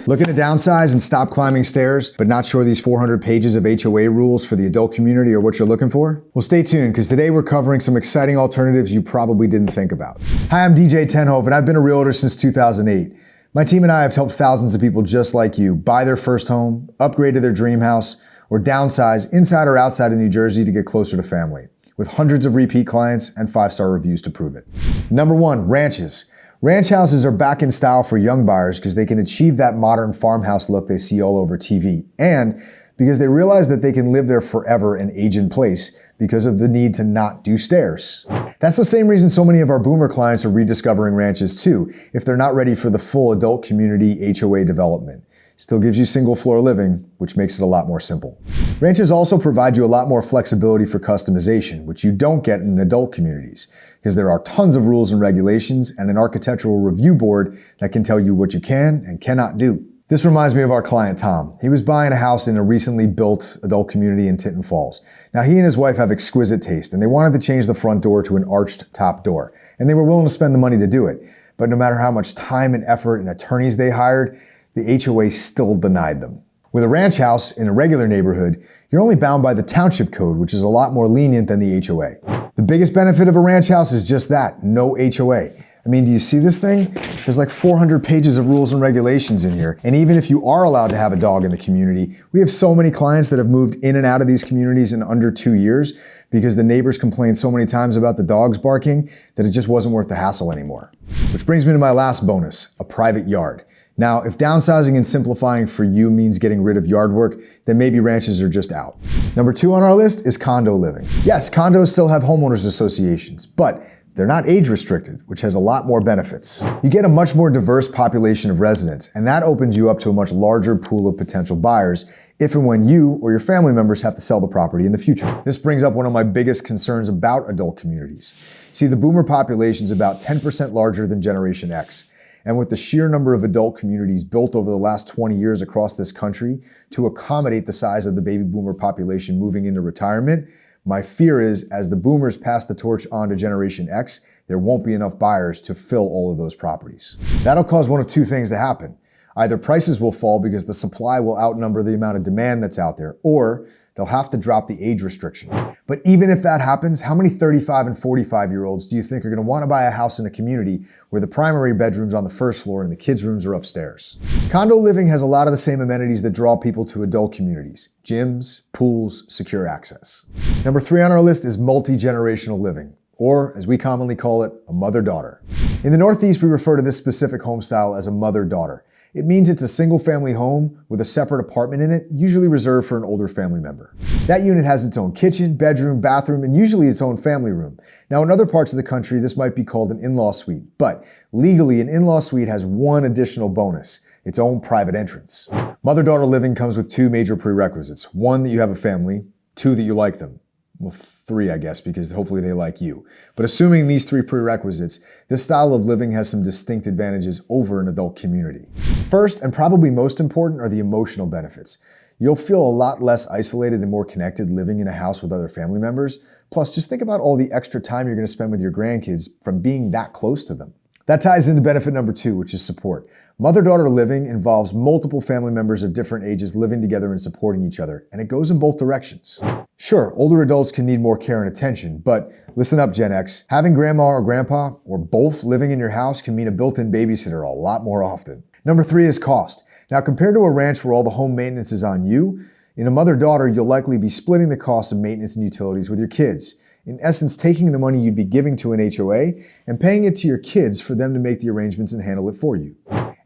Looking to downsize and stop climbing stairs, but not sure these 400 pages of HOA rules for the adult community are what you're looking for? Well, stay tuned, because today we're covering some exciting alternatives you probably didn't think about. Hi, I'm Jay Tenhof, and I've been a realtor since 2008. My team and I have helped thousands of people just like you buy their first home, upgrade to their dream house, or downsize inside or outside of New Jersey to get closer to family, with hundreds of repeat clients and 5-star reviews to prove it. Number 1, ranches. Ranch houses are back in style for young buyers because they can achieve that modern farmhouse look they see all over TV, and because they realize that they can live there forever and age in place because of the need to not do stairs. That's the same reason so many of our boomer clients are rediscovering ranches too, if they're not ready for the full adult community HOA development. Still gives you single floor living, which makes it a lot more simple. Ranches also provide you a lot more flexibility for customization, which you don't get in adult communities, because there are tons of rules and regulations and an architectural review board that can tell you what you can and cannot do. This reminds me of our client Tom. He was buying a house in a recently built adult community in Tinton Falls. Now, he and his wife have exquisite taste, and they wanted to change the front door to an arched top door, and they were willing to spend the money to do it. But no matter how much time and effort and attorneys they hired, the HOA still denied them. With a ranch house in a regular neighborhood, you're only bound by the township code, which is a lot more lenient than the HOA. The biggest benefit of a ranch house is just that, no HOA. I mean, do you see this thing? There's like 400 pages of rules and regulations in here. And even if you are allowed to have a dog in the community, we have so many clients that have moved in and out of these communities in under 2 years because the neighbors complained so many times about the dogs barking that it just wasn't worth the hassle anymore. Which brings me to my last bonus, a private yard. Now, if downsizing and simplifying for you means getting rid of yard work, then maybe ranches are just out. Number 2 on our list is condo living. Yes, condos still have homeowners associations, but they're not age restricted, which has a lot more benefits. You get a much more diverse population of residents, and that opens you up to a much larger pool of potential buyers if and when you or your family members have to sell the property in the future. This brings up one of my biggest concerns about adult communities. See, the boomer population is about 10% larger than Generation X. And with the sheer number of adult communities built over the last 20 years across this country to accommodate the size of the baby boomer population moving into retirement, my fear is as the boomers pass the torch on to Generation X, there won't be enough buyers to fill all of those properties. That'll cause one of two things to happen. Either prices will fall because the supply will outnumber the amount of demand that's out there, or they'll have to drop the age restriction. But even if that happens, how many 35 and 45-year-olds do you think are going to want to buy a house in a community where the primary bedroom's on the first floor and the kids' rooms are upstairs? Condo living has a lot of the same amenities that draw people to adult communities: gyms, pools, secure access. Number 3 on our list is multi-generational living, or as we commonly call it, a mother-daughter. In the Northeast, we refer to this specific home style as a mother-daughter. It means it's a single-family home with a separate apartment in it, usually reserved for an older family member. That unit has its own kitchen, bedroom, bathroom, and usually its own family room. Now, in other parts of the country, this might be called an in-law suite, but legally, an in-law suite has one additional bonus: its own private entrance. Mother-daughter living comes with 2 major prerequisites. 1, that you have a family. 2, that you like them. Well, 3, I guess, because hopefully they like you. But assuming these 3 prerequisites, this style of living has some distinct advantages over an adult community. First, and probably most important, are the emotional benefits. You'll feel a lot less isolated and more connected living in a house with other family members. Plus, just think about all the extra time you're going to spend with your grandkids from being that close to them. That ties into benefit number 2, which is support. Mother-daughter living involves multiple family members of different ages living together and supporting each other, and it goes in both directions. Sure, older adults can need more care and attention, but listen up, Gen X. Having grandma or grandpa, or both, living in your house can mean a built-in babysitter a lot more often. Number 3 is cost. Now, compared to a ranch where all the home maintenance is on you, in a mother-daughter, you'll likely be splitting the cost of maintenance and utilities with your kids. In essence, taking the money you'd be giving to an HOA and paying it to your kids for them to make the arrangements and handle it for you.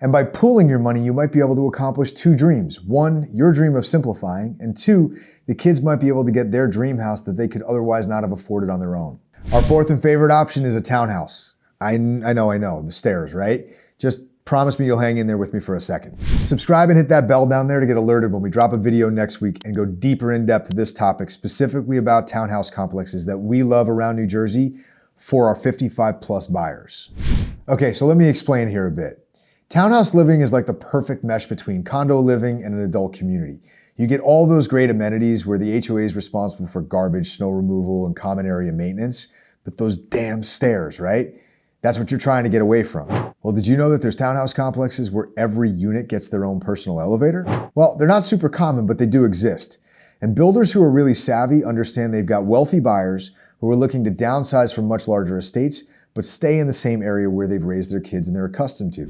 And by pooling your money, you might be able to accomplish 2 dreams. 1, your dream of simplifying, and 2, the kids might be able to get their dream house that they could otherwise not have afforded on their own. Our 4th and favorite option is a townhouse. I know, the stairs, right? Just promise me you'll hang in there with me for a second. Subscribe and hit that bell down there to get alerted when we drop a video next week and go deeper in depth to this topic, specifically about townhouse complexes that we love around New Jersey for our 55+ buyers. Okay, so let me explain here a bit. Townhouse living is like the perfect mesh between condo living and an adult community. You get all those great amenities where the HOA is responsible for garbage, snow removal, and common area maintenance, but those damn stairs, right? That's what you're trying to get away from. Well, did you know that there's townhouse complexes where every unit gets their own personal elevator? Well, they're not super common, but they do exist. And builders who are really savvy understand they've got wealthy buyers who are looking to downsize from much larger estates, but stay in the same area where they've raised their kids and they're accustomed to.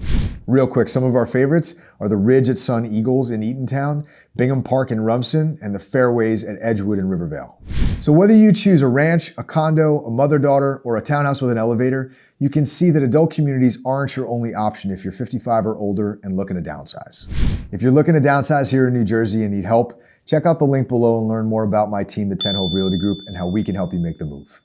Real quick, some of our favorites are the Ridge at Sun Eagles in Eatontown, Bingham Park in Rumson, and the Fairways at Edgewood in Rivervale. So whether you choose a ranch, a condo, a mother-daughter, or a townhouse with an elevator, you can see that adult communities aren't your only option if you're 55 or older and looking to downsize. If you're looking to downsize here in New Jersey and need help, check out the link below and learn more about my team, the Tenhof Realty Group, and how we can help you make the move.